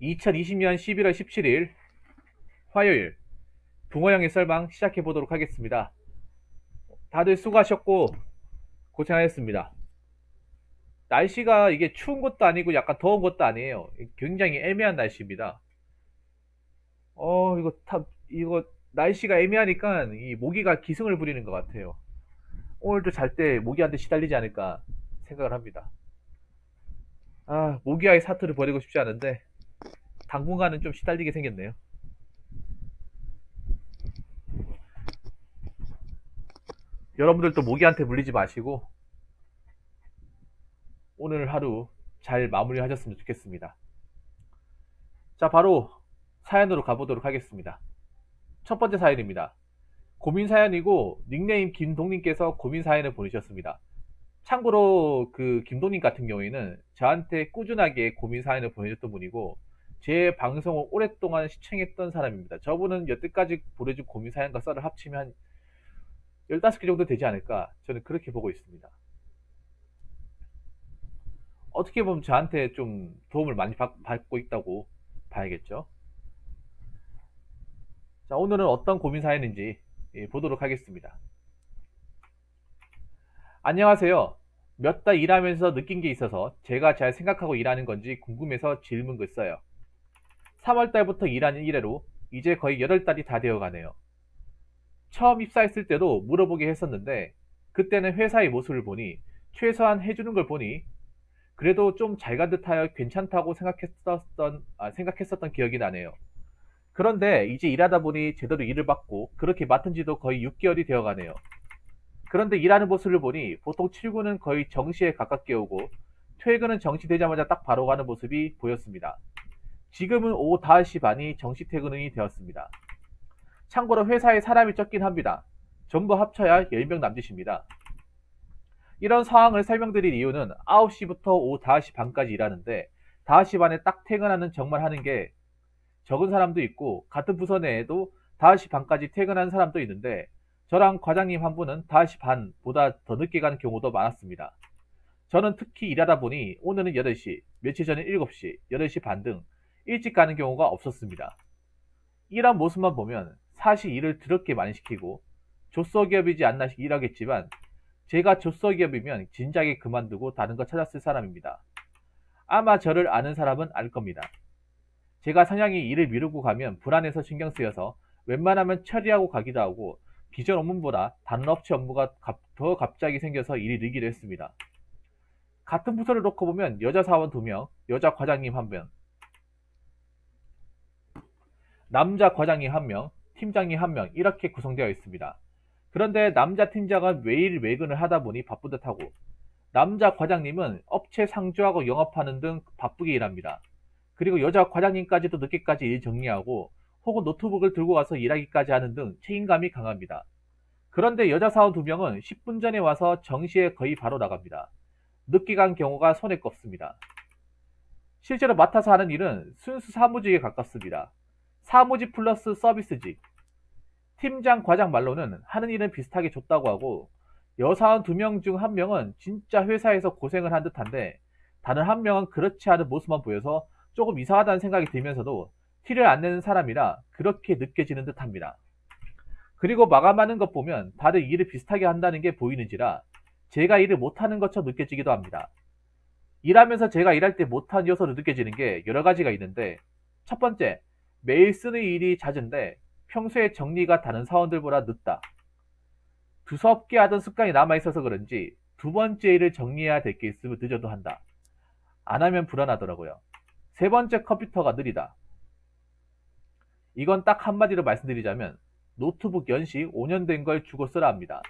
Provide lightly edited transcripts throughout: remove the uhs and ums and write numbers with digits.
2020년 11월 17일 화요일 붕어형의 썰방 시작해 보도록 하겠습니다. 다들 수고하셨고 고생하셨습니다. 날씨가 이게 추운 것도 아니고 약간 더운 것도 아니에요. 굉장히 애매한 날씨입니다. 이거 날씨가 애매하니까 이 모기가 기승을 부리는 것 같아요. 오늘도 잘 때 모기한테 시달리지 않을까 생각을 합니다. 모기와의 사투를 벌이고 싶지 않은데 당분간은 좀 시달리게 생겼네요. 여러분들도 모기한테 물리지 마시고 오늘 하루 잘 마무리하셨으면 좋겠습니다. 자, 바로 사연으로 가보도록 하겠습니다. 첫 번째 사연입니다. 고민 사연이고 닉네임 김동님께서 고민 사연을 보내셨습니다. 참고로 그 김동님 같은 경우에는 저한테 꾸준하게 고민 사연을 보내줬던 분이고 제 방송을 오랫동안 시청했던 사람입니다. 저분은 여태까지 보내준 고민 사연과 썰을 합치면 한 15개 정도 되지 않을까 저는 그렇게 보고 있습니다. 어떻게 보면 저한테 좀 도움을 많이 받고 있다고 봐야겠죠. 자, 오늘은 어떤 고민 사연인지 보도록 하겠습니다. 안녕하세요. 몇 달 일하면서 느낀 게 있어서 제가 잘 생각하고 일하는 건지 궁금해서 질문을 써요. 3월 달부터 일하는 이래로 이제 거의 8달이 다 되어 가네요. 처음 입사했을 때도 물어보게 했었는데 그때는 회사의 모습을 보니 최소한 해주는 걸 보니 그래도 좀 잘 간 듯하여 괜찮다고 생각했었던 기억이 나네요. 그런데 이제 일하다 보니 제대로 일을 받고 그렇게 맡은 지도 거의 6개월이 되어 가네요. 그런데 일하는 모습을 보니 보통 출근은 거의 정시에 가깝게 오고 퇴근은 정시 되자마자 딱 바로 가는 모습이 보였습니다. 지금은 오후 5시 반이 정시 퇴근이 되었습니다. 참고로 회사에 사람이 적긴 합니다. 전부 합쳐야 10명 남짓입니다. 이런 상황을 설명드릴 이유는 9시부터 오후 5시 반까지 일하는데 5시 반에 딱 퇴근하는 정말 하는 게 적은 사람도 있고 같은 부서 내에도 5시 반까지 퇴근하는 사람도 있는데 저랑 과장님 한 분은 5시 반보다 더 늦게 가는 경우도 많았습니다. 저는 특히 일하다 보니 오늘은 8시, 며칠 전에 7시, 8시 반 등 일찍 가는 경우가 없었습니다. 이런 모습만 보면 사실 일을 더럽게 많이 시키고 조소기업이지 않나 일하겠지만 제가 조소기업이면 진작에 그만두고 다른 거 찾았을 사람입니다. 아마 저를 아는 사람은 알 겁니다. 제가 성향이 일을 미루고 가면 불안해서 신경 쓰여서 웬만하면 처리하고 가기도 하고 비전 업무보다 다른 업체 업무가 더 갑자기 생겨서 일이 늘기도 했습니다. 같은 부서를 놓고 보면 여자 사원 2명, 여자 과장님 1명, 남자 과장님 1명, 팀장님 1명 이렇게 구성되어 있습니다. 그런데 남자 팀장은 매일 외근을 하다 보니 바쁜 듯하고 남자 과장님은 업체 상주하고 영업하는 등 바쁘게 일합니다. 그리고 여자 과장님까지도 늦게까지 일 정리하고 혹은 노트북을 들고 가서 일하기까지 하는 등 책임감이 강합니다. 그런데 여자 사원 2명은 10분 전에 와서 정시에 거의 바로 나갑니다. 늦게 간 경우가 손에 꼽습니다. 실제로 맡아서 하는 일은 순수 사무직에 가깝습니다. 사무직 플러스 서비스직. 팀장 과장 말로는 하는 일은 비슷하게 줬다고 하고 여사원 2명 중 1명은 진짜 회사에서 고생을 한 듯한데 다른 1명은 그렇지 않은 모습만 보여서 조금 이상하다는 생각이 들면서도 티를 안 내는 사람이라 그렇게 느껴지는 듯합니다. 그리고 마감하는 것 보면 다들 일을 비슷하게 한다는 게 보이는지라 제가 일을 못하는 것처럼 느껴지기도 합니다. 일하면서 제가 일할 때 못한 요소로 느껴지는 게 여러 가지가 있는데 첫 번째, 매일 쓰는 일이 잦은데 평소에 정리가 다른 사원들보다 늦다. 두서없게 하던 습관이 남아있어서 그런지 두 번째 일을 정리해야 될 게 있으면 늦어도 한다. 안 하면 불안하더라고요. 세 번째, 컴퓨터가 느리다. 이건 딱 한마디로 말씀드리자면 노트북 연식 5년 된 걸 주고 쓰라 합니다.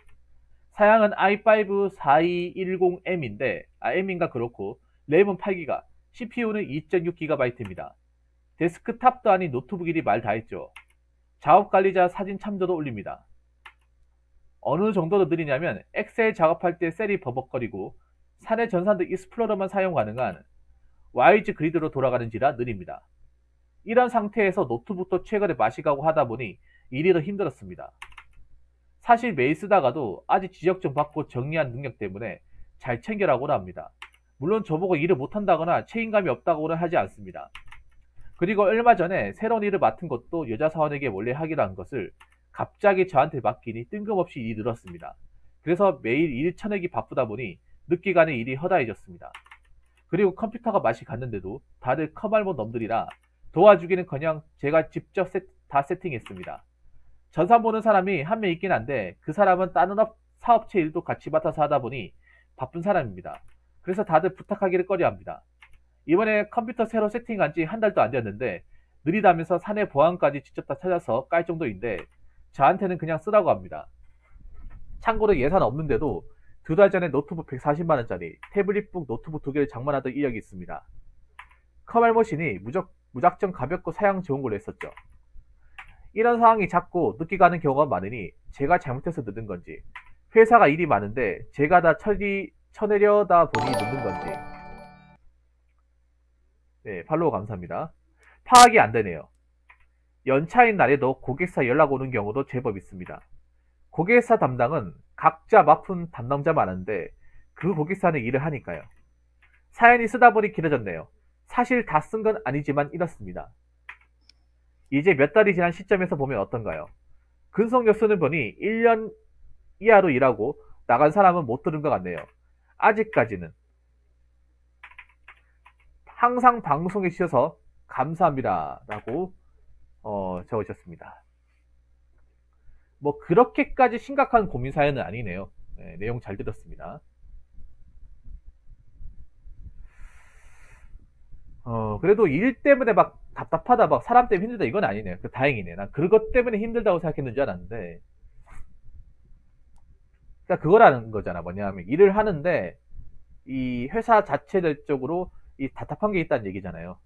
사양은 i5 4210M인데 M인가 그렇고 램은 8기가, CPU는 2.6GB입니다. 데스크탑도 아닌 노트북이리 말 다 했죠. 작업관리자 사진 참조도 올립니다. 어느 정도로 느리냐면 엑셀 작업할 때 셀이 버벅거리고 사내 전산도 익스플로러만 사용 가능한 YG 그리드로 돌아가는지라 느립니다. 이런 상태에서 노트북도 최근에 마시가고 하다 보니 일이 더 힘들었습니다. 사실 매일 쓰다가도 아직 지적 좀 받고 정리한 능력 때문에 잘 챙겨라고는 합니다. 물론 저보고 일을 못한다거나 책임감이 없다고는 하지 않습니다. 그리고 얼마 전에 새로운 일을 맡은 것도 여자 사원에게 몰래 하기로 한 것을 갑자기 저한테 맡기니 뜬금없이 일이 늘었습니다. 그래서 매일 일 쳐내기 바쁘다 보니 늦기간에 일이 허다해졌습니다. 그리고 컴퓨터가 맛이 갔는데도 다들 커말모 놈들이라 도와주기는커녕 제가 직접 다 세팅했습니다. 전산 보는 사람이 한 명 있긴 한데 그 사람은 다른 사업체 일도 같이 맡아서 하다 보니 바쁜 사람입니다. 그래서 다들 부탁하기를 꺼려합니다. 이번에 컴퓨터 새로 세팅한 지 한 달도 안 됐는데 느리다면서 사내 보안까지 직접 다 찾아서 깔 정도인데 저한테는 그냥 쓰라고 합니다. 참고로 예산 없는데도 2달 전에 노트북 140만원짜리 태블릿북 노트북 2개를 장만하던 이력이 있습니다. 커말머신이 무작정 가볍고 사양 좋은 걸로 했었죠. 이런 상황이 자꾸 늦게 가는 경우가 많으니 제가 잘못해서 늦은 건지 회사가 일이 많은데 제가 다 쳐내려다 보니 늦는 건지. 네, 팔로우 감사합니다. 파악이 안 되네요. 연차인 날에도 고객사 연락 오는 경우도 제법 있습니다. 고객사 담당은 각자 맡은 담당자 많은데 그 고객사는 일을 하니까요. 사연이 쓰다 보니 길어졌네요. 사실 다 쓴 건 아니지만 이렇습니다. 이제 몇 달이 지난 시점에서 보면 어떤가요? 근속연수는 보니 1년 이하로 일하고 나간 사람은 못 들은 것 같네요. 아직까지는. 항상 방송해 주셔서 감사합니다. 라고 적으셨습니다. 뭐 그렇게까지 심각한 고민 사연은 아니네요. 네, 내용 잘 들었습니다. 그래도 일 때문에 막 답답하다, 막 사람 때문에 힘들다 이건 아니네요. 다행이네. 난 그것 때문에 힘들다고 생각했는 줄 알았는데, 그러니까 그거라는 거잖아. 뭐냐면 일을 하는데 이 회사 자체적으로 이 답답한 게 있다는 얘기잖아요.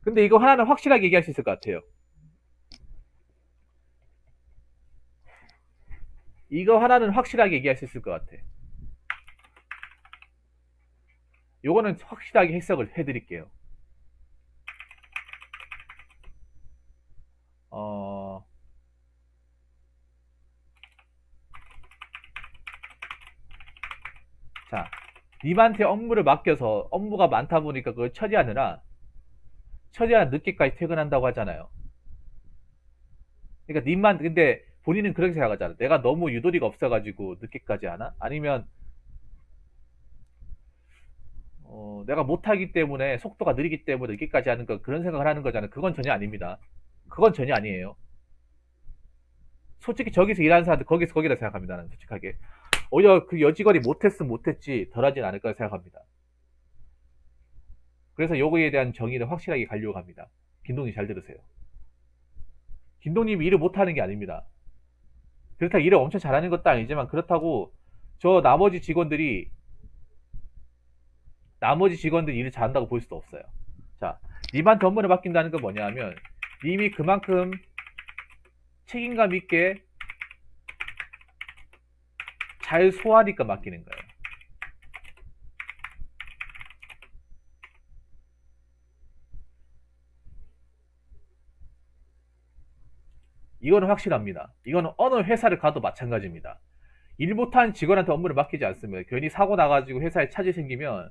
근데 이거 하나는 확실하게 얘기할 수 있을 것 같아요. 이거 하나는 확실하게 얘기할 수 있을 것 같아. 요거는 확실하게 해석을 해드릴게요. 자, 님한테 업무를 맡겨서 업무가 많다 보니까 그걸 처리하느라 최대한 늦게까지 퇴근한다고 하잖아요. 그러니까 님만, 근데 본인은 그렇게 생각하잖아. 내가 너무 유도리가 없어가지고 늦게까지 하나? 아니면 내가 못하기 때문에 속도가 느리기 때문에 늦게까지 하는 거, 그런 생각을 하는 거잖아요. 그건 전혀 아닙니다. 그건 전혀 아니에요. 솔직히 저기서 일하는 사람들 거기서 거기라 생각합니다. 나는 솔직하게. 오히려 그 여직원이 못했으면 못했지 덜 하진 않을 거라 생각합니다. 그래서 요거에 대한 정의를 확실하게 가려고 합니다. 김동님 잘 들으세요. 김동님이 일을 못하는 게 아닙니다. 그렇다고 일을 엄청 잘하는 것도 아니지만 그렇다고 저 나머지 직원들이 일을 잘한다고 볼 수도 없어요. 자, 님한테 업무를 맡긴다는 건 뭐냐 하면 님이 그만큼 책임감 있게 잘 소화하니까 맡기는 거예요. 이거는 확실합니다. 이거는 어느 회사를 가도 마찬가지입니다. 일 못하는 직원한테 업무를 맡기지 않습니다. 괜히 사고 나가지고 회사에 차질 생기면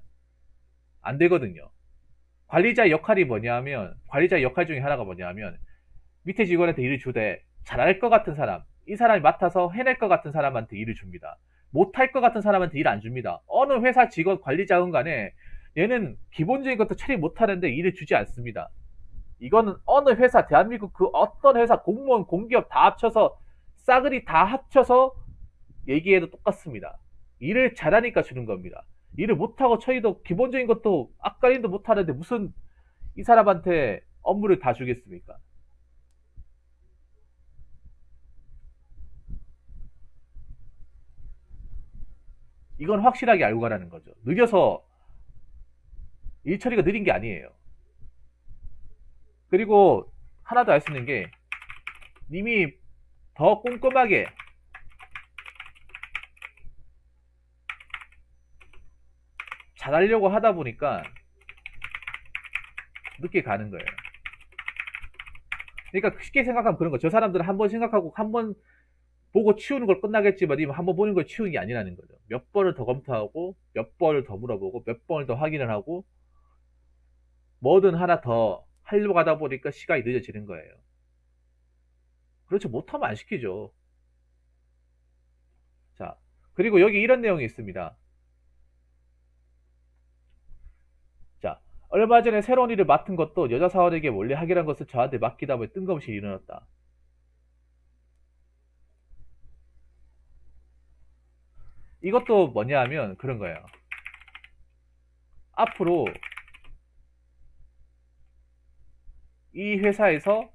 안 되거든요. 관리자의 역할이 뭐냐면, 관리자의 역할 중에 하나가 뭐냐면 밑에 직원한테 일을 주되 잘할 것 같은 사람, 이 사람이 맡아서 해낼 것 같은 사람한테 일을 줍니다. 못할 것 같은 사람한테 일 안 줍니다. 어느 회사 직원, 관리자건 간에 얘는 기본적인 것도 처리 못하는데 일을 주지 않습니다. 이거는 어느 회사, 대한민국 그 어떤 회사, 공무원, 공기업 다 합쳐서 싸그리 다 합쳐서 얘기해도 똑같습니다. 일을 잘하니까 주는 겁니다. 일을 못하고 처리도 기본적인 것도 앞가림도 못하는데 무슨 이 사람한테 업무를 다 주겠습니까? 이건 확실하게 알고 가라는 거죠. 늦어서 일 처리가 느린 게 아니에요. 그리고 하나 더 알 수 있는 게 님이 더 꼼꼼하게 잘하려고 하다 보니까 늦게 가는 거예요. 그러니까 쉽게 생각하면 그런 거. 저 사람들은 한 번 생각하고 한 번 보고 치우는 걸 끝나겠지만 님 한 번 보는 걸 치우는 게 아니라는 거죠. 몇 번을 더 검토하고 몇 번을 더 물어보고 몇 번을 더 확인을 하고 뭐든 하나 더 하려고 하다 보니까 시간이 늦어지는 거예요. 그렇죠. 못하면 안 시키죠. 자, 그리고 여기 이런 내용이 있습니다. 자, 얼마 전에 새로운 일을 맡은 것도 여자 사원에게 원래 하기로 한 것을 저한테 맡기다 보니 뜬금없이 일어났다. 이것도 뭐냐 하면 그런 거예요. 앞으로 이 회사에서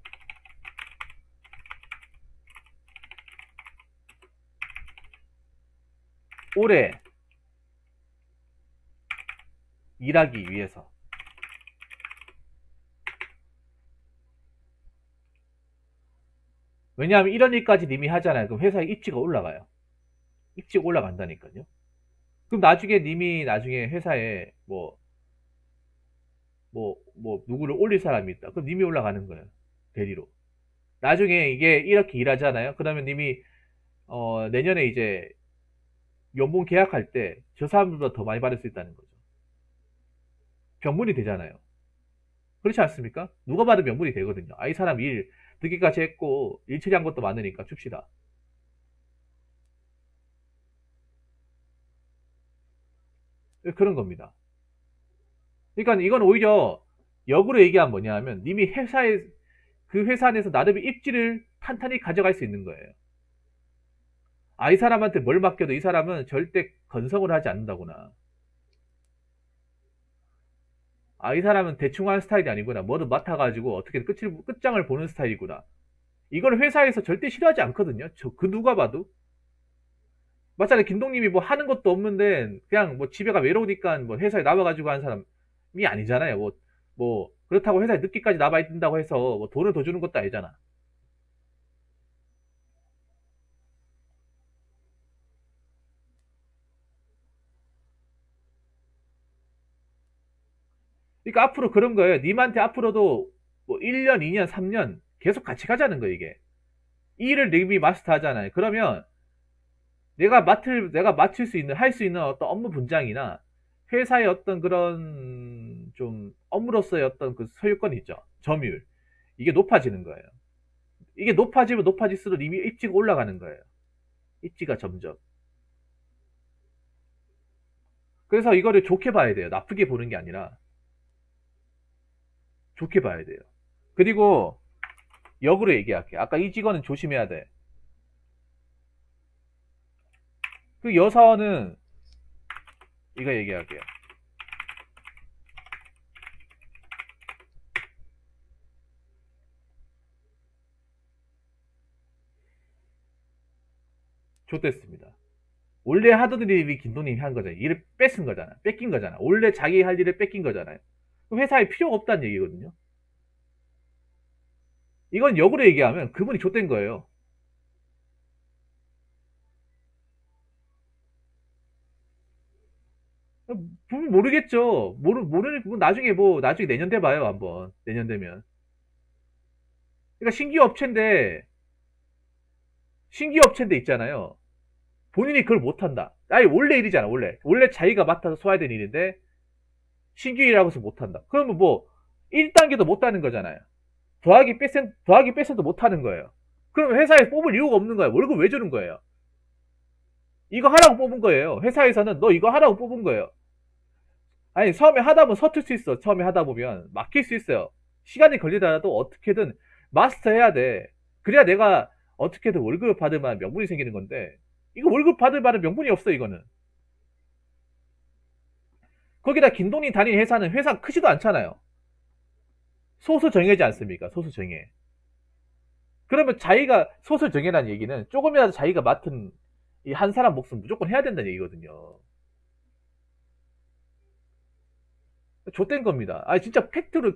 오래 일하기 위해서 왜냐하면 이런 일까지 님이 하잖아요. 그럼 회사의 입지가 올라가요. 입지가 올라간다니까요. 그럼 나중에 님이 나중에 회사에 누구를 올릴 사람이 있다. 그럼 님이 올라가는 거예요. 대리로. 나중에 이게 이렇게 일하잖아요. 그러면 님이 내년에 이제 연봉 계약할 때 저 사람보다 더 많이 받을 수 있다는 거죠. 병문이 되잖아요. 그렇지 않습니까? 누가 봐도 명분이 되거든요. 아, 이 사람 일 늦게까지 했고 일 처리한 것도 많으니까 줍시다. 그런 겁니다. 그러니까 이건 오히려 역으로 얘기하면 뭐냐 하면 님이 그 회사 안에서 나름의 입지를 탄탄히 가져갈 수 있는 거예요. 아, 이 사람한테 뭘 맡겨도 이 사람은 절대 건성을 하지 않는다구나. 아, 이 사람은 대충 하는 스타일이 아니구나. 뭐든 맡아가지고 어떻게 끝장을 보는 스타일이구나. 이걸 회사에서 절대 싫어하지 않거든요. 그 누가 봐도. 맞잖아요. 김동님이 뭐 하는 것도 없는데 그냥 뭐 집에가 외로우니까 뭐 회사에 나와가지고 하는 사람이 아니잖아요. 그렇다고 회사에 늦게까지 남아 있다고 해서 뭐 돈을 더 주는 것도 아니잖아. 그러니까 앞으로 그런 거예요. 님한테 앞으로도 뭐 1년, 2년, 3년 계속 같이 가자는 거예요, 이게. 이 일을 님이 마스터 하잖아요. 그러면 내가 맡을 수 있는, 할 수 있는 어떤 업무 분장이나 회사의 어떤 그런 좀 업무로서의 어떤 그 소유권이 있죠. 점유율. 이게 높아지는 거예요. 이게 높아지면 높아질수록 이미 입지가 올라가는 거예요. 입지가 점점. 그래서 이거를 좋게 봐야 돼요. 나쁘게 보는 게 아니라 좋게 봐야 돼요. 그리고 역으로 얘기할게요. 아까 이 직원은 조심해야 돼. 그 여사원은 이거 얘기할게요. 좋댔습니다. 원래 하던 일이 김동님이 한 거잖아요. 일을 뺏은 거잖아. 뺏긴 거잖아. 원래 자기 할 일을 뺏긴 거잖아요. 회사에 필요가 없다는 얘기거든요. 이건 역으로 얘기하면 그분이 좆된 거예요. 모르겠죠. 모르는 부분 나중에 내년 돼 봐요, 한번. 내년 되면. 그러니까 신규 업체인데 있잖아요. 본인이 그걸 못한다. 아니, 원래 일이잖아, 원래. 원래 자기가 맡아서 소화해야 되는 일인데, 신규 일이라고 해서 못한다. 그러면 1단계도 못하는 거잖아요. 더하기 뺐어도 못하는 거예요. 그러면 회사에 뽑을 이유가 없는 거예요. 월급 왜 주는 거예요? 이거 하라고 뽑은 거예요. 회사에서는 너 이거 하라고 뽑은 거예요. 아니, 처음에 하다 보면 서툴 수 있어. 처음에 하다 보면 막힐 수 있어요. 시간이 걸리더라도 어떻게든 마스터해야 돼. 그래야 내가 어떻게든 월급을 받을 명분이 생기는 건데, 이거 월급 받을 만한 명분이 없어, 이거는. 거기다 김동민 다니는 회사는 회사 크지도 않잖아요. 소수 정예지 않습니까? 소수 정예. 그러면 자기가 소수 정예라는 얘기는 조금이라도 자기가 맡은 이 한 사람 몫은 무조건 해야 된다는 얘기거든요. 좆된 겁니다. 아니, 진짜 팩트로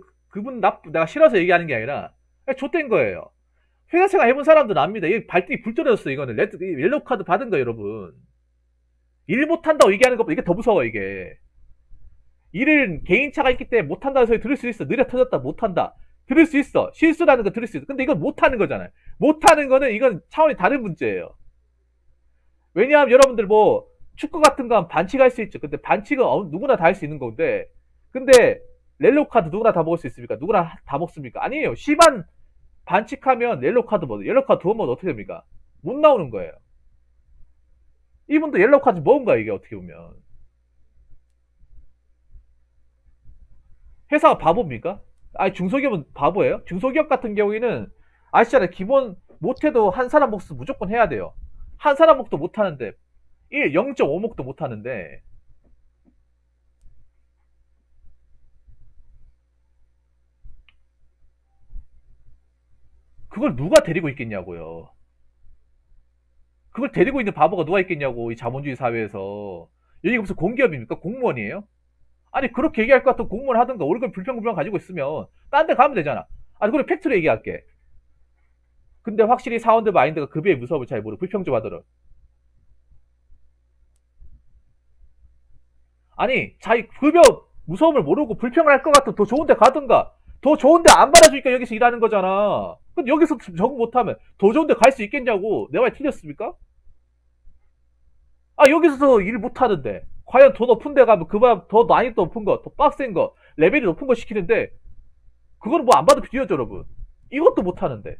내가 싫어서 얘기하는 게 아니라 좆된 거예요. 회사 생활 해본 사람들은 압니다. 이 발등이 불 떨어졌어. 이거는 옐로우 카드 받은 거예요, 여러분. 일 못한다고 얘기하는 것보다 이게 더 무서워. 이게 일은 개인차가 있기 때문에 못한다는 소리 들을 수 있어. 느려 터졌다, 못한다, 들을 수 있어. 실수라는 거 들을 수 있어. 근데 이건 못하는 거잖아요. 못하는 거는 이건 차원이 다른 문제예요. 왜냐하면 여러분들 축구 같은 거 하면 반칙할 수 있죠. 근데 반칙은 누구나 다 할 수 있는 건데, 근데 옐로우 카드 누구나 다 먹을 수 있습니까? 누구나 다 먹습니까? 아니에요. 심한 반칙하면 옐로우 카드 먹어요. 옐로우 카드 두 번 먹으면 어떻게 됩니까? 못 나오는 거예요. 이분도 옐로우 카드 먹은 거야, 이게 어떻게 보면. 회사가 바보입니까? 아니, 중소기업은 바보예요? 중소기업 같은 경우에는 아시잖아요. 기본 못해도 한 사람 몫은 무조건 해야 돼요. 한 사람 몫도 못하는데 0.5목도 못하는데, 그걸 누가 데리고 있겠냐고요. 그걸 데리고 있는 바보가 누가 있겠냐고, 이 자본주의 사회에서. 여기가 무슨 공기업입니까? 공무원이에요? 아니, 그렇게 얘기할 것 같으면 공무원 하든가 월급 불평불만 가지고 있으면 딴 데 가면 되잖아. 아니, 그래, 팩트로 얘기할게. 근데 확실히 사원들 마인드가 급여의 무서움을 잘 모르고 불평 좀 하더라. 아니, 자기 급여 무서움을 모르고 불평을 할 것 같으면 더 좋은 데 가든가. 더 좋은 데 안 받아주니까 여기서 일하는 거잖아. 근데 여기서 적응 못하면 더 좋은 데 갈 수 있겠냐고. 내 말 틀렸습니까? 아, 여기서 일 못하는데. 과연 더 높은 데 가면 그보다 더 난이도 높은 거, 더 빡센 거, 레벨이 높은 거 시키는데, 그거는 뭐 안 봐도 비디오죠, 여러분. 이것도 못하는데.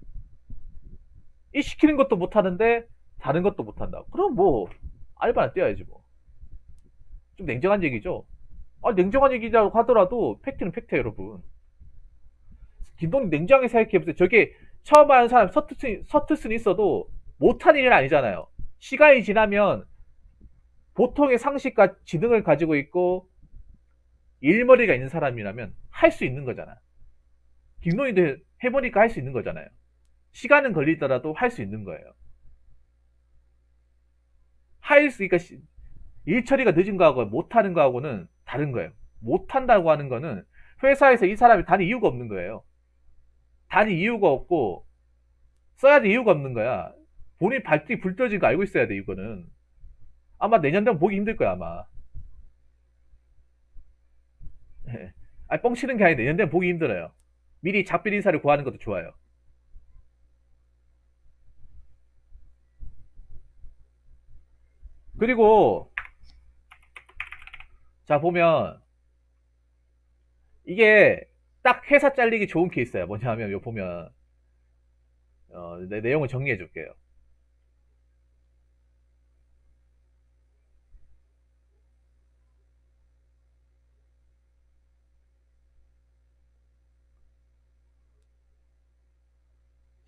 이 시키는 것도 못하는데, 다른 것도 못한다. 그럼 뭐, 알바나 뛰어야지 뭐. 좀 냉정한 얘기죠. 아, 냉정한 얘기라고 하더라도, 팩트는 팩트예요, 여러분. 김동님 냉정하게 생각해보세요. 저게 처음 하는 사람 서투순이 있어도 못하는 일은 아니잖아요. 시간이 지나면 보통의 상식과 지능을 가지고 있고 일머리가 있는 사람이라면 할 수 있는 거잖아. 김동희도 해보니까 할 수 있는 거잖아요. 시간은 걸리더라도 할 수 있는 거예요. 그러니까 일 처리가 늦은 거하고 못하는 거하고는 다른 거예요. 못한다고 하는 거는 회사에서 이 사람이 다닐 이유가 없는 거예요. 다닐 이유가 없고 써야 될 이유가 없는 거야. 본인 발등이 불 떨어진 거 알고 있어야 돼, 이거는. 아마 내년 되면 보기 힘들 거야, 아마. 아니, 뻥치는 게 아니라 내년 되면 보기 힘들어요. 미리 작별 인사를 구하는 것도 좋아요. 그리고 자, 보면 이게 딱 회사 잘리기 좋은 케이스야. 뭐냐 하면 요 보면 내용을 정리해 줄게요.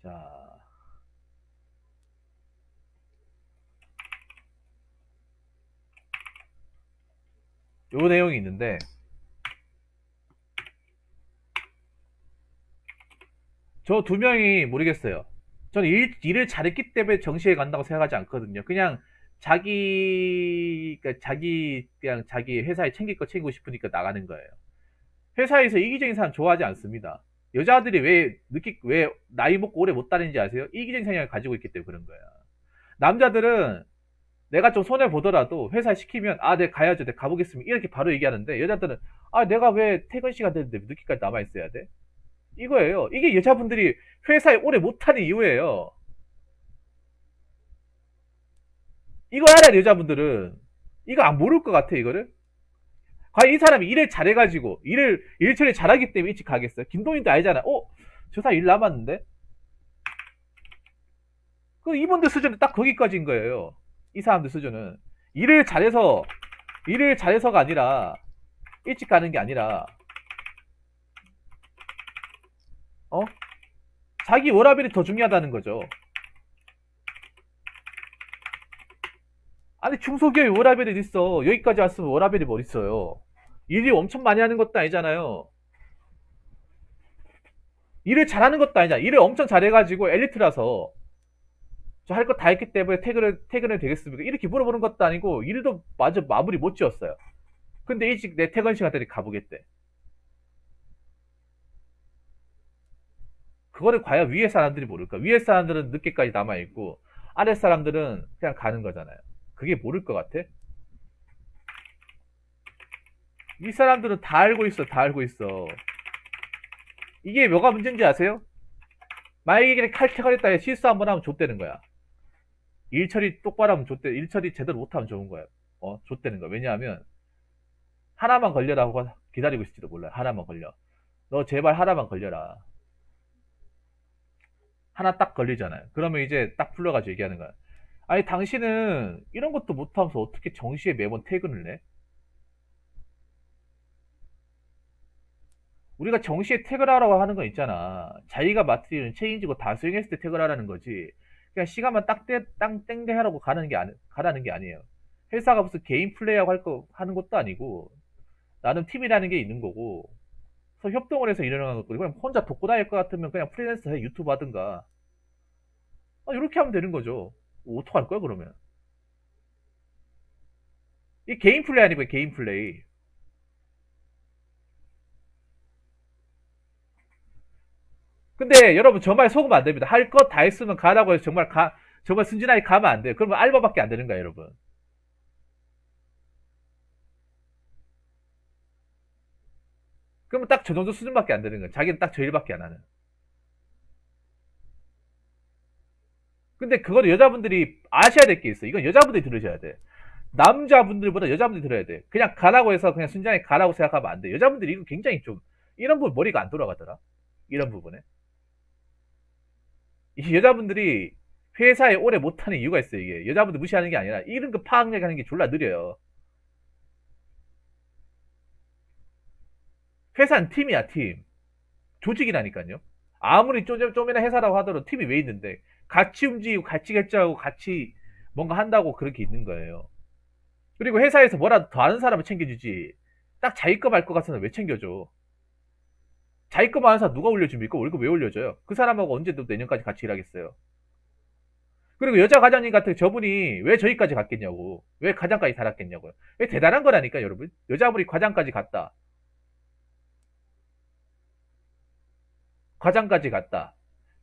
자, 요 내용이 있는데, 저 두 명이 모르겠어요. 저는 일을 잘했기 때문에 정시에 간다고 생각하지 않거든요. 그냥 그냥 자기 회사에 챙길 거 챙기고 싶으니까 나가는 거예요. 회사에서 이기적인 사람 좋아하지 않습니다. 여자들이 왜 나이 먹고 오래 못 다니는지 아세요? 이기적인 성향을 가지고 있기 때문에 그런 거야. 남자들은 내가 좀 손해 보더라도 회사에 시키면 내가 가야죠, 내가 가보겠습니다, 이렇게 바로 얘기하는데, 여자들은 내가 왜 퇴근 시간 되는데 늦게까지 남아 있어야 돼? 이거예요. 이게 여자분들이 회사에 오래 못하는 이유예요. 이거 알아야 돼, 여자분들은. 이거 안 모를 것 같아, 이거를. 과연 이 사람이 일을 잘해가지고 일 처리 잘하기 때문에 일찍 가겠어요? 김동인도 알잖아. 저 사람 일 남았는데? 그 이분들 수준은 딱 거기까지인 거예요. 이 사람들 수준은 일을 잘해서가 아니라, 일찍 가는 게 아니라, 어? 자기 워라밸이 더 중요하다는 거죠. 아니, 중소기업이 워라밸이 있어. 여기까지 왔으면 워라밸이 뭐 있어요. 일이 엄청 많이 하는 것도 아니잖아요. 일을 잘하는 것도 아니잖아. 일을 엄청 잘해가지고 엘리트라서 저 할 거 다 했기 때문에 퇴근을 되겠습니까? 이렇게 물어보는 것도 아니고, 일도 마저 마무리 못 지었어요. 근데 일찍 내 퇴근 시간 되니 가보겠대. 그거를 과연 위에 사람들이 모를까? 위에 사람들은 늦게까지 남아있고, 아래 사람들은 그냥 가는 거잖아요. 그게 모를 것 같아? 이 사람들은 다 알고 있어, 다 알고 있어. 이게 뭐가 문제인지 아세요? 만약에 칼퇴가했다 실수 한번 하면 좆되는 거야. 일 처리 똑바로 하면 좆돼. 일 처리 제대로 못하면 좋은 거야. 줬다는 거야. 왜냐하면 하나만 걸려라고 기다리고 있을지도 몰라요. 하나만 걸려. 너 제발 하나만 걸려라. 하나 딱 걸리잖아요. 그러면 이제 딱 불러가지고 얘기하는 거야. 아니 당신은 이런 것도 못하면서 어떻게 정시에 매번 퇴근을 내? 우리가 정시에 퇴근하라고 하는 건 있잖아. 자기가 맡을 일은 책임지고 다 수행했을 때 퇴근하라는 거지. 그냥 시간만 땡땡 하라고 가라는 게 아니에요. 회사가 무슨 개인 플레이하고 하는 것도 아니고, 나는 팀이라는 게 있는 거고, 그래서 협동을 해서 일어나는 거고, 그냥 혼자 돕고 다닐 것 같으면 그냥 프리랜서 해, 유튜브 하든가. 이렇게 하면 되는 거죠. 어떡할 거야, 그러면? 이 개인 플레이 아니고요, 개인 플레이. 근데 여러분 정말 속으면 안 됩니다. 할 것 다 했으면 가라고 해서 정말 순진하게 가면 안 돼요. 그러면 알바밖에 안 되는 거야, 여러분. 그러면 딱 저 정도 수준밖에 안 되는 거야. 자기는 딱 저 일밖에 안 하는. 근데 그거는 여자분들이 아셔야 될 게 있어. 이건 여자분들이 들으셔야 돼. 남자분들보다 여자분들이 들어야 돼. 그냥 가라고 해서 그냥 순진하게 가라고 생각하면 안 돼. 여자분들이 이거 굉장히 좀, 이런 부분 머리가 안 돌아가더라. 이런 부분에. 이 여자분들이 회사에 오래 못하는 이유가 있어요, 이게. 여자분들 무시하는 게 아니라, 이런 거 파악하는 게 졸라 느려요. 회사는 팀이야, 팀. 조직이라니까요. 아무리 좀이나 회사라고 하더라도 팀이 왜 있는데, 같이 움직이고, 같이 결정하고, 같이 뭔가 한다고 그렇게 있는 거예요. 그리고 회사에서 뭐라도 더 아는 사람을 챙겨주지, 딱 자기 거 말 것 같으면 왜 챙겨줘? 자기 거만 아는 사람 누가 올려줍니까? 월급 왜 올려줘요? 그 사람하고 언제 또 내년까지 같이 일하겠어요? 그리고 여자 과장님 같은 저분이 왜 저기까지 갔겠냐고. 왜 과장까지 달았겠냐고요. 왜 대단한 거라니까, 여러분. 여자분이 과장까지 갔다. 과장까지 갔다.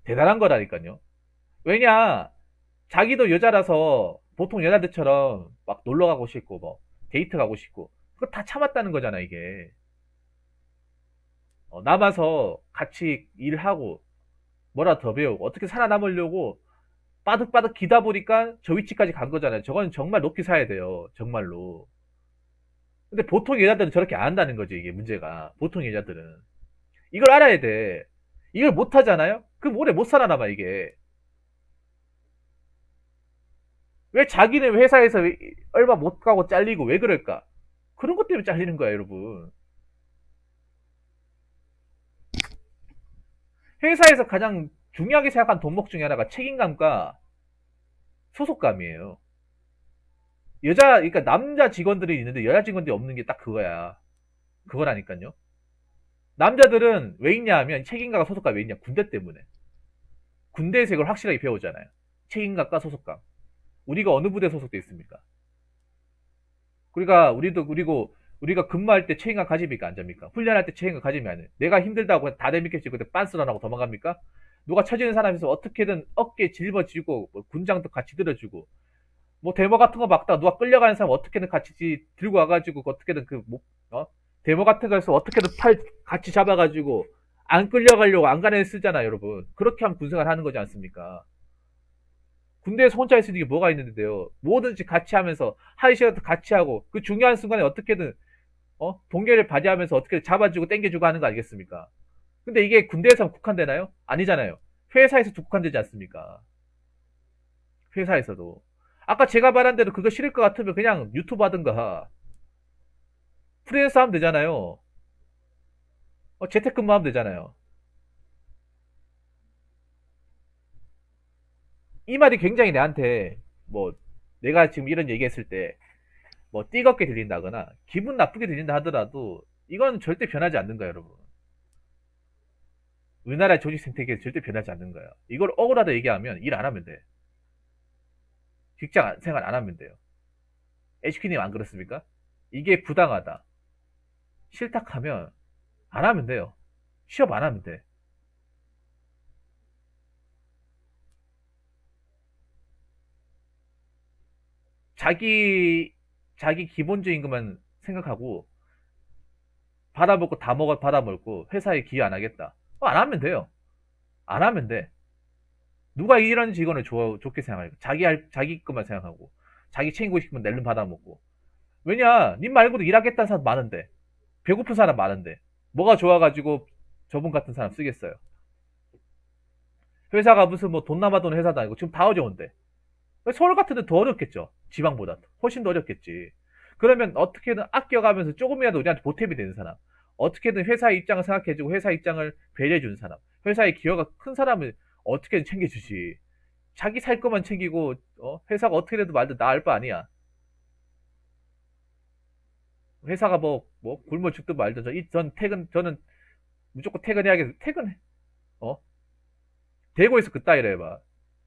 대단한 거라니까요. 왜냐, 자기도 여자라서 보통 여자들처럼 막 놀러 가고 싶고, 뭐, 데이트 가고 싶고, 그거 다 참았다는 거잖아, 이게. 남아서 같이 일하고, 뭐라 더 배우고, 어떻게 살아남으려고 빠득빠득 기다 보니까 저 위치까지 간 거잖아요. 저건 정말 높게 사야 돼요. 정말로. 근데 보통 여자들은 저렇게 안 한다는 거지, 이게 문제가. 보통 여자들은. 이걸 알아야 돼. 이걸 못 하잖아요? 그럼 오래 못 살아남아, 이게. 왜 자기는 회사에서 얼마 못 가고 잘리고 왜 그럴까? 그런 것 때문에 잘리는 거야, 여러분. 회사에서 가장 중요하게 생각한 덕목 중에 하나가 책임감과 소속감이에요. 그러니까 남자 직원들이 있는데 여자 직원들이 없는 게 딱 그거야. 그거라니까요. 남자들은 왜 있냐 하면 책임감과 소속감이 왜 있냐? 군대 때문에. 군대에서 이걸 확실하게 배우잖아요. 책임감과 소속감. 우리가 어느 부대에 소속돼 있습니까? 그리고 우리가 근무할 때 책임감 가집니까? 안 잡니까? 훈련할 때 책임감 가지면 안 해. 내가 힘들다고 다 내밀겠지. 근데 빤스런하고 도망갑니까? 누가 처지는 사람에서 어떻게든 어깨 짊어지고 뭐 군장도 같이 들어주고 뭐 데모 같은 거 막다가 누가 끌려가는 사람 어떻게든 같이 들고 와가지고 어떻게든 데모 같은 거에서 어떻게든 팔 같이 잡아가지고 안 끌려가려고 안간힘 쓰잖아, 여러분. 그렇게 하면 군생활 하는 거지 않습니까? 군대에서 혼자 있을 게 뭐가 있는데요. 뭐든지 같이 하면서 한 시간도 같이 하고 그 중요한 순간에 어떻게든 동계를 발휘하면서 어떻게 잡아주고 땡겨주고 하는 거 아니겠습니까? 근데 이게 군대에서만 국한되나요? 아니잖아요. 회사에서 국한되지 않습니까? 회사에서도. 아까 제가 말한 대로 그거 싫을 것 같으면 그냥 유튜브 하든가 프리랜서 하면 되잖아요. 재택근무 하면 되잖아요. 이 말이 굉장히 내한테 뭐 내가 지금 이런 얘기했을 때 뭐 띠겁게 들린다거나 기분 나쁘게 들린다 하더라도 이건 절대 변하지 않는 거예요, 여러분. 우리나라의 조직 생태계는 절대 변하지 않는 거예요. 이걸 억울하다 얘기하면 일 안 하면 돼. 직장 생활 안 하면 돼요. HQ님 안 그렇습니까? 이게 부당하다. 싫다 하면 안 하면 돼요. 취업 안 하면 돼. 자기 기본적인 것만 생각하고 받아먹고 다 먹어 받아먹고 회사에 기여 안 하겠다. 안 하면 돼요. 안 하면 돼. 누가 이런 직원을 좋게 생각할까? 자기 것만 생각하고 자기 챙기고 싶으면 낼름 받아먹고 왜냐, 님 말고도 일하겠다는 사람 많은데, 배고픈 사람 많은데, 뭐가 좋아가지고 저분 같은 사람 쓰겠어요. 회사가 무슨 뭐 돈 남아도는 회사도 아니고 지금 다 어려운데. 서울 같은 데 더 어렵겠죠. 지방보다. 훨씬 더 어렵겠지. 그러면 어떻게든 아껴가면서 조금이라도 우리한테 보탬이 되는 사람. 어떻게든 회사의 입장을 생각해주고 회사 입장을 배려해주는 사람. 회사의 기여가 큰 사람을 어떻게든 챙겨주지. 자기 살 것만 챙기고 회사가 어떻게 돼도 말도 나을 바 아니야. 회사가 뭐 굶어 죽든 말든 저는 무조건 퇴근해야겠어. 어? 대구에서 그따 이래 봐.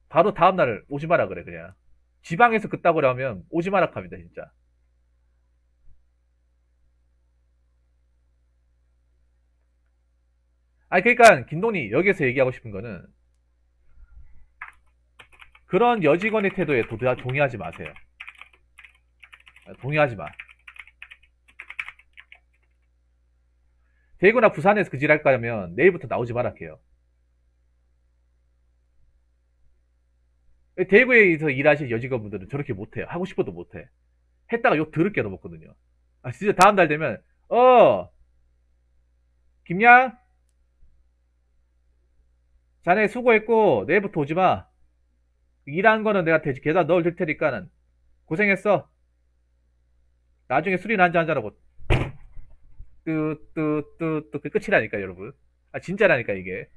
바로 다음날 오지 마라 그래 그냥. 지방에서 그따 그러면 오지 마라 합니다 진짜. 아니 그러니까 김동리 여기서 얘기하고 싶은 거는 그런 여직원의 태도에 동의하지 마세요. 동의하지 마. 대구나 부산에서 그 질 할 거면 내일부터 나오지 말할게요. 대구에서 일하실 여직원분들은 저렇게 못해요. 하고 싶어도 못해. 했다가 욕 더럽게 얻어먹거든요. 아 진짜 다음 달 되면 김양 자네 수고했고 내일부터 오지 마. 일한 거는 내가 계좌 넣을 테니까는 고생했어. 나중에 술이나 한잔 하자라고. 뚜뚜뚜뚜 그 끝이라니까 여러분. 아 진짜라니까 이게.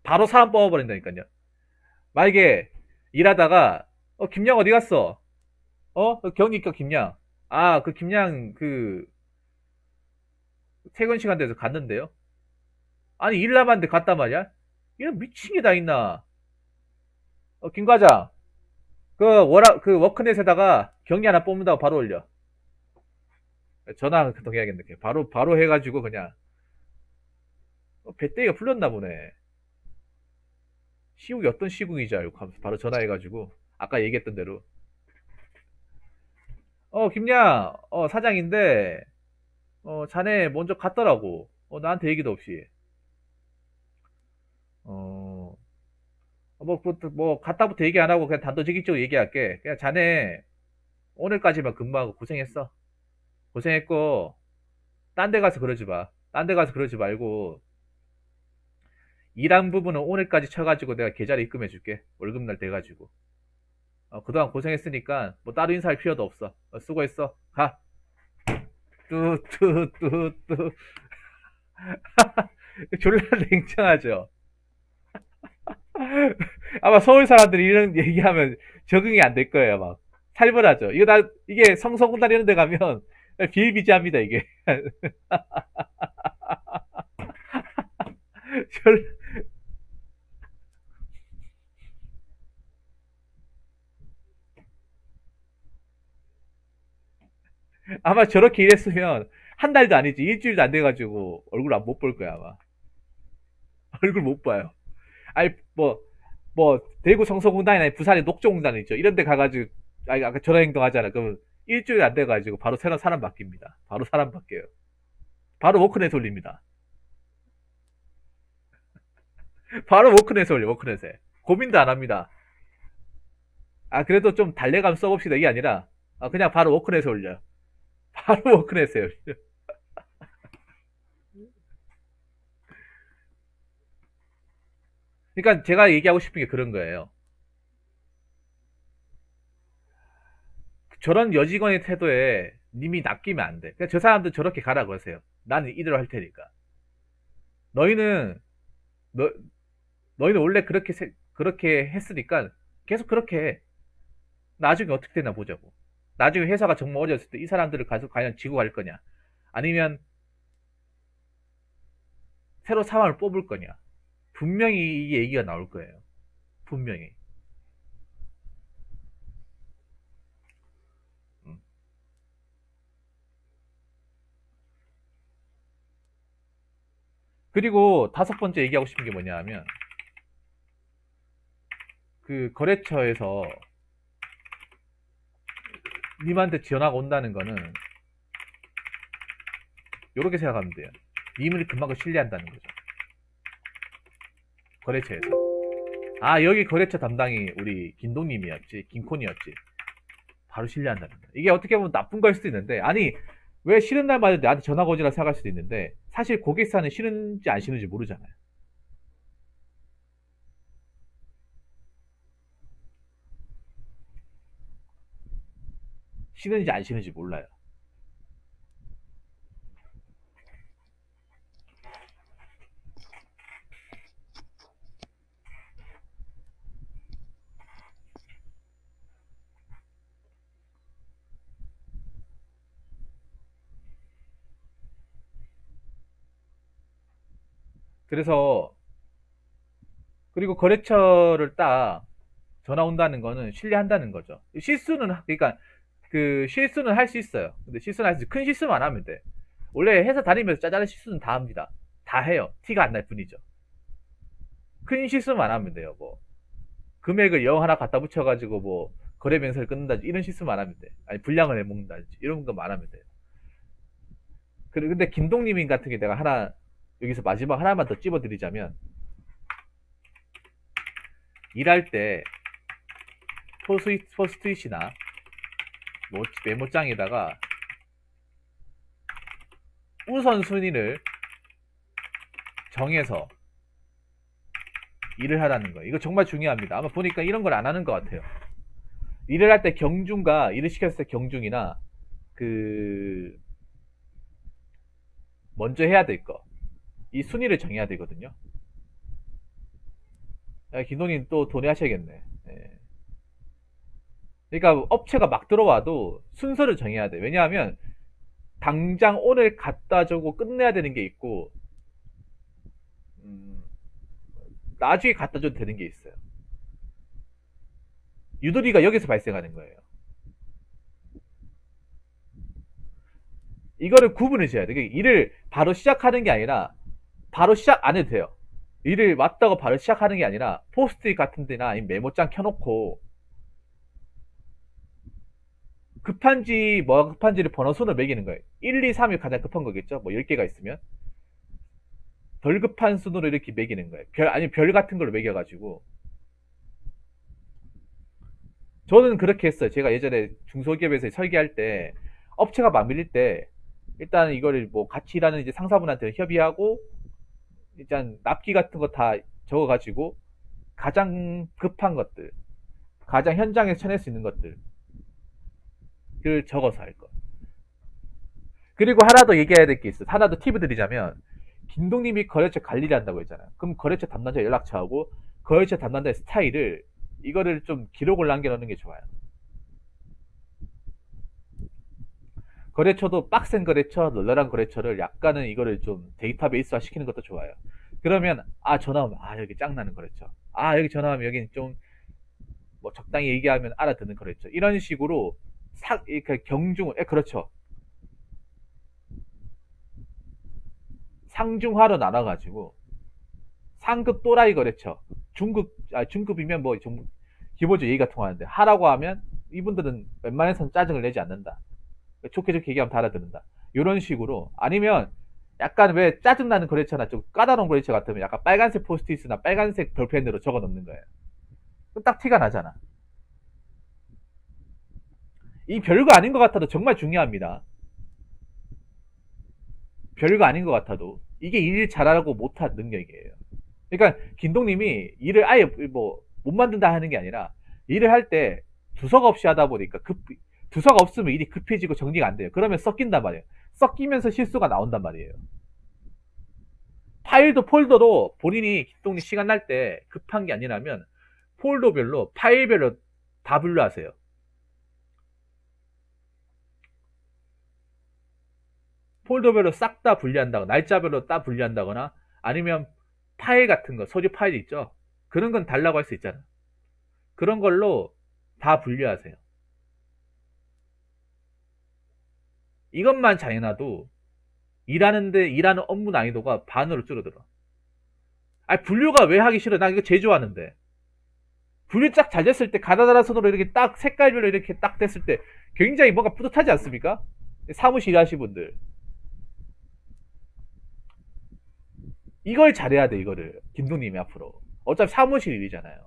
바로 사람 뽑아버린다니까요. 만약에 일하다가 김양 어디 갔어? 경리과 김양. 아 그 김양 그 퇴근 시간 돼서 갔는데요. 아니 일 남았는데 갔단 말이야? 이런 미친 게 다 있나? 김 과장 그 워크넷에다가 경리 하나 뽑는다고 바로 올려. 전화 해야겠네. 바로 해가지고 그냥 배때기가 풀렸나 보네. 시국이 어떤 시국이지 알고 바로 전화해가지고 아까 얘기했던 대로 김양 사장인데 자네 먼저 갔더라고. 나한테 얘기도 없이. 어, 뭐 갔다부터 얘기 안 하고 그냥 단도직입적으로 얘기할게. 그냥 자네 오늘까지만 근무하고 고생했어. 고생했고 딴 데 가서 그러지 마. 딴 데 가서 그러지 말고 일한 부분은 오늘까지 쳐가지고 내가 계좌를 입금해 줄게. 월급날 돼가지고. 그동안 고생했으니까 뭐 따로 인사할 필요도 없어. 수고했어. 가. 뚜뚜뚜뚜. 졸라 냉정하죠. 아마 서울 사람들이 이런 얘기하면 적응이 안 될 거예요. 막 살벌하죠. 이게 성서군단 이런 데 가면 비일비재합니다 이게. 아마 저렇게 일했으면 한 달도 아니지 일주일도 안 돼가지고 얼굴 안 못 볼 거야 아마. 얼굴 못 봐요. 아니 뭐 대구 성서공단이나 부산의 녹조공단 있죠. 이런 데 가가지고 아까 저런 행동 하잖아. 그러면 일주일 안 돼가지고 바로 새로운 사람 바뀝니다. 바로 사람 바뀌어요. 바로 워크넷 올립니다. 바로 워크넷에 올려 워크넷에. 고민도 안 합니다. 아 그래도 좀 달래감 써봅시다 이게 아니라 그냥 바로 워크넷에 올려. 바로 워크넷에 올려. 그러니까 제가 얘기하고 싶은 게 그런 거예요. 저런 여직원의 태도에 님이 낚이면 안 돼. 그러니까 저 사람들 저렇게 가라 그러세요. 나는 이대로 할 테니까. 너희는 너 너희는 원래 그렇게 했으니까 계속 그렇게 해. 나중에 어떻게 되나 보자고. 나중에 회사가 정말 어려웠을 때 이 사람들을 가서 과연 지고 갈 거냐? 아니면 새로 사람을 뽑을 거냐? 분명히 이 얘기가 나올 거예요. 분명히. 음. 그리고 다섯 번째 얘기하고 싶은 게 뭐냐 하면 그 거래처에서 님한테 전화가 온다는 거는 이렇게 생각하면 돼요. 님을 그만큼 신뢰한다는 거죠. 거래처에서. 아, 여기 거래처 담당이 우리 김동님이었지. 김콘이었지. 바로 신뢰한다는 거야. 이게 어떻게 보면 나쁜 걸 수도 있는데, 아니, 왜 싫은 날마다 나한테 전화가 오지라 생각할 수도 있는데, 사실 고객사는 싫은지 안 싫은지 모르잖아요. 싫은지 안 싫은지 몰라요. 그래서, 그리고 거래처를 딱 전화 온다는 거는 신뢰한다는 거죠. 실수는, 그러니까 그 실수는 할 수 있어요. 근데 실수는 할 수, 큰 실수만 안 하면 돼. 원래 회사 다니면서 짜잘한 실수는 다 합니다. 다 해요. 티가 안 날 뿐이죠. 큰 실수만 안 하면 돼요. 뭐 금액을 0 하나 갖다 붙여가지고 뭐 거래 명세를 끊는다든지 이런 실수만 안 하면 돼. 아니 불량을 해먹는다든지 이런 것만 안 하면 돼요. 근데 김동님인 같은 게 내가 하나 여기서 마지막 하나만 더 찝어드리자면, 일할 때 포스트잇이나 메모장에다가 우선순위를 정해서 일을 하라는 거예요. 이거 정말 중요합니다. 아마 보니까 이런 걸 안 하는 것 같아요. 일을 할 때 경중과 일을 시켰을 때 경중이나 그 먼저 해야 될 거, 이 순위를 정해야 되거든요. 야, 김동님 또 돈내하셔야겠네. 예. 그러니까 업체가 막 들어와도 순서를 정해야 돼. 왜냐하면 당장 오늘 갖다 주고 끝내야 되는 게 있고, 음, 나중에 갖다 줘도 되는 게 있어요. 유도리가 여기서 발생하는 거예요. 이거를 구분을 지어야 돼. 일을 바로 시작하는 게 아니라 바로 시작 안 해도 돼요. 일을 맞다고 바로 시작하는 게 아니라 포스트잇 같은 데나 아니면 메모장 켜놓고 급한지 뭐가 급한지를 번호순을 매기는 거예요. 1, 2, 3이 가장 급한 거겠죠. 뭐 10개가 있으면 덜 급한 순으로 이렇게 매기는 거예요. 아니면 별 같은 걸로 매겨가지고. 저는 그렇게 했어요. 제가 예전에 중소기업에서 설계할 때 업체가 막 밀릴 때 일단 이거를 뭐 같이 일하는 이제 상사분한테 협의하고 일단 납기 같은 거 다 적어가지고 가장 급한 것들, 가장 현장에서 쳐낼 수 있는 것들을 적어서 할 거. 그리고 하나 더 얘기해야 될 게 있어. 하나 더 팁을 드리자면, 김동님이 거래처 관리를 한다고 했잖아요. 그럼 거래처 담당자 연락처하고 거래처 담당자의 스타일을 이거를 좀 기록을 남겨놓는 게 좋아요. 거래처도 빡센 거래처, 널널한 거래처를 약간은 이거를 좀 데이터베이스화 시키는 것도 좋아요. 그러면 전화 오면 여기 짱나는 거래처, 여기 전화 오면 여기는 좀 뭐 적당히 얘기하면 알아듣는 거래처, 이런 식으로 이렇게 경중을 그렇죠. 상중하로 나눠가지고 상급 또라이 거래처, 중급이면 뭐 좀 기본적으로 얘기가 통하는데, 하라고 하면 이분들은 웬만해서는 짜증을 내지 않는다. 좋게 얘기하면 다 알아듣는다. 이런 식으로. 아니면 약간 왜 짜증나는 거래처나 좀 까다로운 거래처 같으면 약간 빨간색 포스트잇이나 빨간색 별펜으로 적어 놓는 거예요. 그럼 딱 티가 나잖아. 이 별거 아닌 것 같아도 정말 중요합니다. 별거 아닌 것 같아도 이게 일 잘하고 못한 능력이에요. 그러니까 김동님이 일을 아예 뭐 못 만든다 하는 게 아니라, 일을 할 때 두서가 없이 하다 보니까 두서가 없으면 일이 급해지고 정리가 안 돼요. 그러면 섞인단 말이에요. 섞이면서 실수가 나온단 말이에요. 파일도 폴더도 본인이 김동님 시간 날 때 급한 게 아니라면 폴더별로 파일별로 다 분류하세요. 폴더별로 싹 다 분리한다거나 날짜별로 다 분리한다거나, 아니면 파일 같은 거, 서류 파일 있죠, 그런 건 달라고 할 수 있잖아. 그런 걸로 다 분류하세요. 이것만 잘 해놔도 일하는 업무 난이도가 반으로 줄어들어. 분류가 왜 하기 싫어? 나 이거 제일 좋아하는데. 분류 쫙 잘 됐을 때 가나다라 손으로 이렇게 딱 색깔별로 이렇게 딱 됐을 때 굉장히 뭔가 뿌듯하지 않습니까? 사무실 일하시는 분들. 이걸 잘해야 돼, 이거를. 김동님이 앞으로. 어차피 사무실 일이잖아요.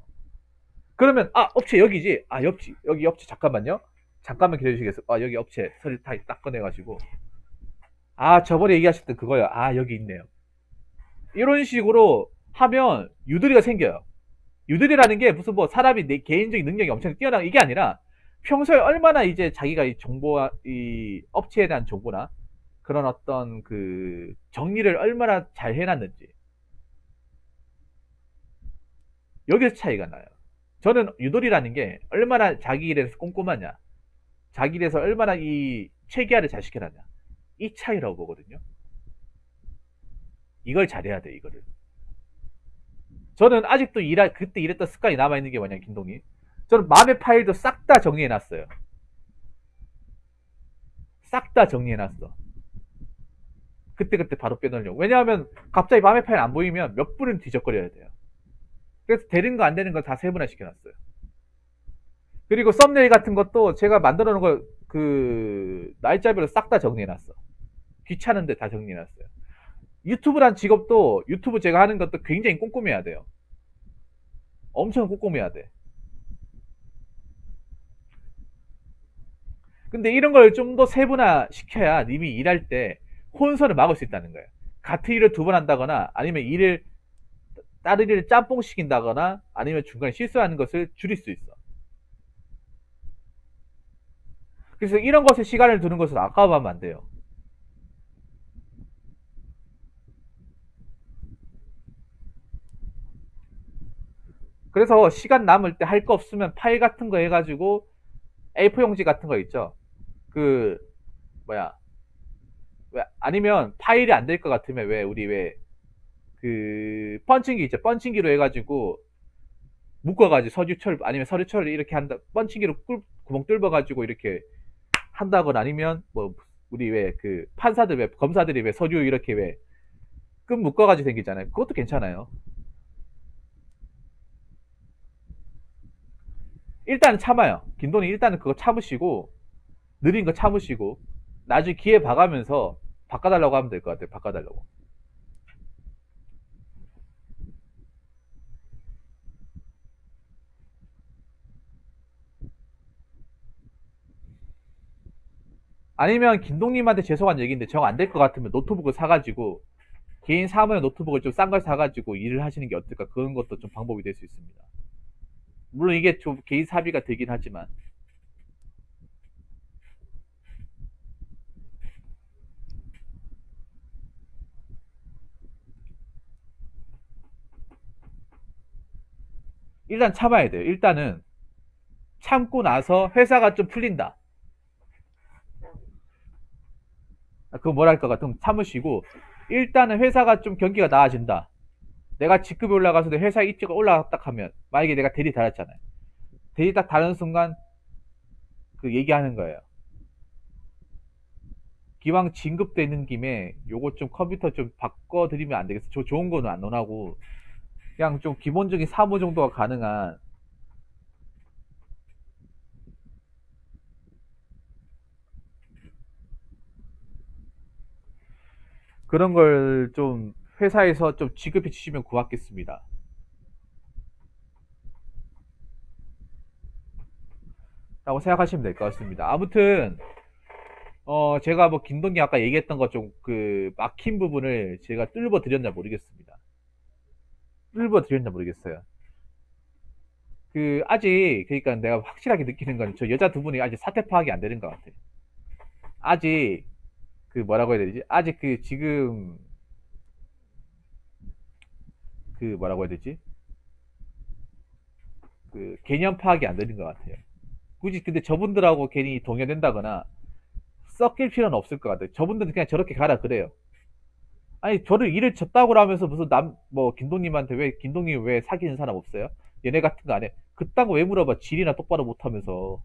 그러면 업체 여기지. 여기 업체 잠깐만요. 잠깐만 기다려주시겠어요? 여기 업체 서류 딱 꺼내가지고 저번에 얘기하셨던 그거요. 여기 있네요. 이런 식으로 하면 유도리가 생겨요. 유도리라는 게 무슨 뭐 사람이 내 개인적인 능력이 엄청 뛰어나 이게 아니라 평소에 얼마나 이제 자기가 이 정보와 이 업체에 대한 정보나 그런 어떤 그 정리를 얼마나 잘 해놨는지 여기서 차이가 나요. 저는 유도리라는 게 얼마나 자기 일에서 꼼꼼하냐, 자기 일에서 얼마나 이 체계화를 잘 시켜놨냐 이 차이라고 보거든요. 이걸 잘해야 돼 이거를. 저는 아직도 그때 일했던 습관이 남아있는 게 뭐냐, 김동희. 저는 마음의 파일도 싹 다 정리해놨어요. 싹 다 정리해놨어. 그때그때 바로 빼놓으려고. 왜냐하면 갑자기 마음의 파일 안 보이면 몇 분은 뒤적거려야 돼요. 그래서 되는 거 안 되는 거 다 세분화 시켜놨어요. 그리고 썸네일 같은 것도 제가 만들어 놓은 거 그 날짜별로 싹 다 정리해놨어. 귀찮은데 다 정리해놨어요. 유튜브란 직업도 유튜브 제가 하는 것도 굉장히 꼼꼼해야 돼요. 엄청 꼼꼼해야 돼. 근데 이런 걸 좀 더 세분화 시켜야 님이 일할 때 혼선을 막을 수 있다는 거예요. 같은 일을 두 번 한다거나 아니면 다른 일을 짬뽕 시킨다거나 아니면 중간에 실수하는 것을 줄일 수 있어. 그래서 이런 것에 시간을 두는 것을 아까워하면 안 돼요. 그래서 시간 남을 때 할 거 없으면 파일 같은 거 해가지고 A4 용지 같은 거 있죠. 그 뭐야, 왜 아니면 파일이 안 될 것 같으면 왜 우리 왜 그 펀칭기 있죠. 펀칭기로 해가지고 묶어가지고 서류철 아니면 서류철을 이렇게 한다. 펀칭기로 구멍 뚫어가지고 이렇게 한다거나 아니면 뭐 우리 왜 그 판사들 왜 검사들이 왜 서류 이렇게 왜 끈 묶어가지고 생기잖아요. 그것도 괜찮아요. 일단은 참아요. 김돈이 일단은 그거 참으시고 느린 거 참으시고 나중에 기회 봐가면서 바꿔달라고 하면 될 것 같아요. 바꿔달라고. 아니면 김동님한테 죄송한 얘기인데 정 안 될 것 같으면 노트북을 사가지고 개인 사무용 노트북을 좀 싼 걸 사가지고 일을 하시는 게 어떨까. 그런 것도 좀 방법이 될 수 있습니다. 물론 이게 좀 개인 사비가 되긴 하지만 일단 참아야 돼요. 일단은 참고 나서 회사가 좀 풀린다. 그거 뭐랄까 좀 참으시고 일단은 회사가 좀 경기가 나아진다. 내가 직급이 올라가서 내 회사 입지가 올라갔다 하면 만약에 내가 대리 달았잖아요. 대리 딱 다른 순간 그 얘기하는 거예요. 기왕 진급되는 김에 요거 좀 컴퓨터 좀 바꿔드리면 안 되겠어. 저 좋은 거는 안 논하고 그냥 좀 기본적인 사무 정도가 가능한 그런 걸 좀 회사에서 좀 지급해 주시면 고맙겠습니다. 라고 생각하시면 될 것 같습니다. 아무튼 제가 뭐 김동기 아까 얘기했던 것 좀 그 막힌 부분을 제가 뚫어 드렸나 모르겠습니다. 뚫어 드렸나 모르겠어요. 그 아직 그러니까 내가 확실하게 느끼는 건 저 여자 두 분이 아직 사태 파악이 안 되는 것 같아. 아직 그 뭐라고 해야 되지? 아직 그 지금 그 뭐라고 해야 되지? 그 개념 파악이 안 되는 것 같아요. 굳이 근데 저분들하고 괜히 동요된다거나 섞일 필요는 없을 것 같아요. 저분들은 그냥 저렇게 가라 그래요. 아니 저를 일을 졌다고 하면서 무슨 뭐 김동님한테 왜 김동님 왜 사귀는 사람 없어요? 얘네 같은 거 안 해. 그딴 거 왜 물어봐? 질이나 똑바로 못하면서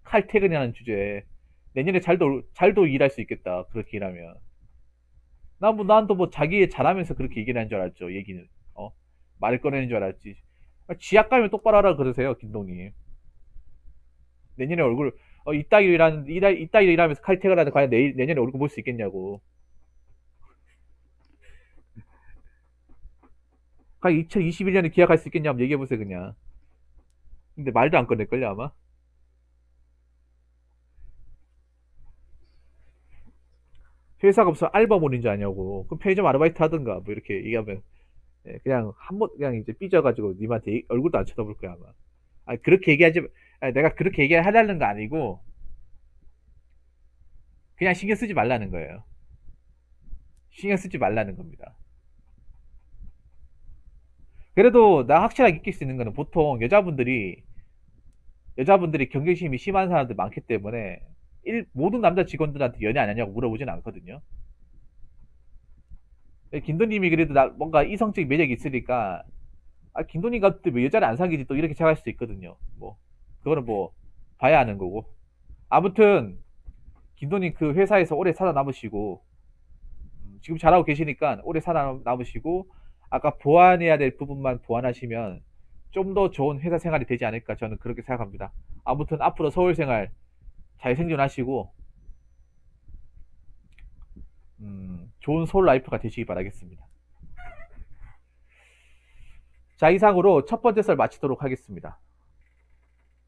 칼퇴근이라는 주제에 내년에 잘도 일할 수 있겠다. 그렇게 일하면 난또 뭐 자기 일 잘하면서 그렇게 얘기를 하는 줄 알았죠. 얘기는 말을 꺼내는 줄 알았지. 지약 가면 똑바로 하라 그러세요, 김동님. 내년에 얼굴 이따위로 일하면서 칼퇴근하는데 과연 내년에 얼굴 볼 수 있겠냐고. 그냥 2021년에 계약할 수 있겠냐 한번 얘기해보세요 그냥. 근데 말도 안 꺼낼걸요 아마. 회사가 무슨 알바몬인 줄 아냐고. 그럼 편의점 아르바이트 하든가 뭐 이렇게 얘기하면 예, 그냥 한 번 그냥 이제 삐져가지고 님한테 얼굴도 안 쳐다볼 거야 아마. 아니 그렇게 얘기하지. 아니, 내가 그렇게 얘기하려는 거 아니고 그냥 신경 쓰지 말라는 거예요. 신경 쓰지 말라는 겁니다. 그래도 나 확실하게 느낄 수 있는 거는 보통 여자분들이 경계심이 심한 사람들 많기 때문에 모든 남자 직원들한테 연애 안 하냐고 물어보진 않거든요. 김도님이 그래도 뭔가 이성적인 매력이 있으니까 김도님 같은 왜 여자를 안 사귀지 또 이렇게 생각할 수도 있거든요. 뭐 그거는 뭐 봐야 하는 거고. 아무튼 김도님 그 회사에서 오래 살아남으시고 지금 잘하고 계시니까 오래 살아남으시고 아까 보완해야 될 부분만 보완하시면 좀 더 좋은 회사 생활이 되지 않을까 저는 그렇게 생각합니다. 아무튼 앞으로 서울 생활 잘 생존하시고 좋은 서울 라이프가 되시기 바라겠습니다. 자, 이상으로 첫 번째 썰 마치도록 하겠습니다.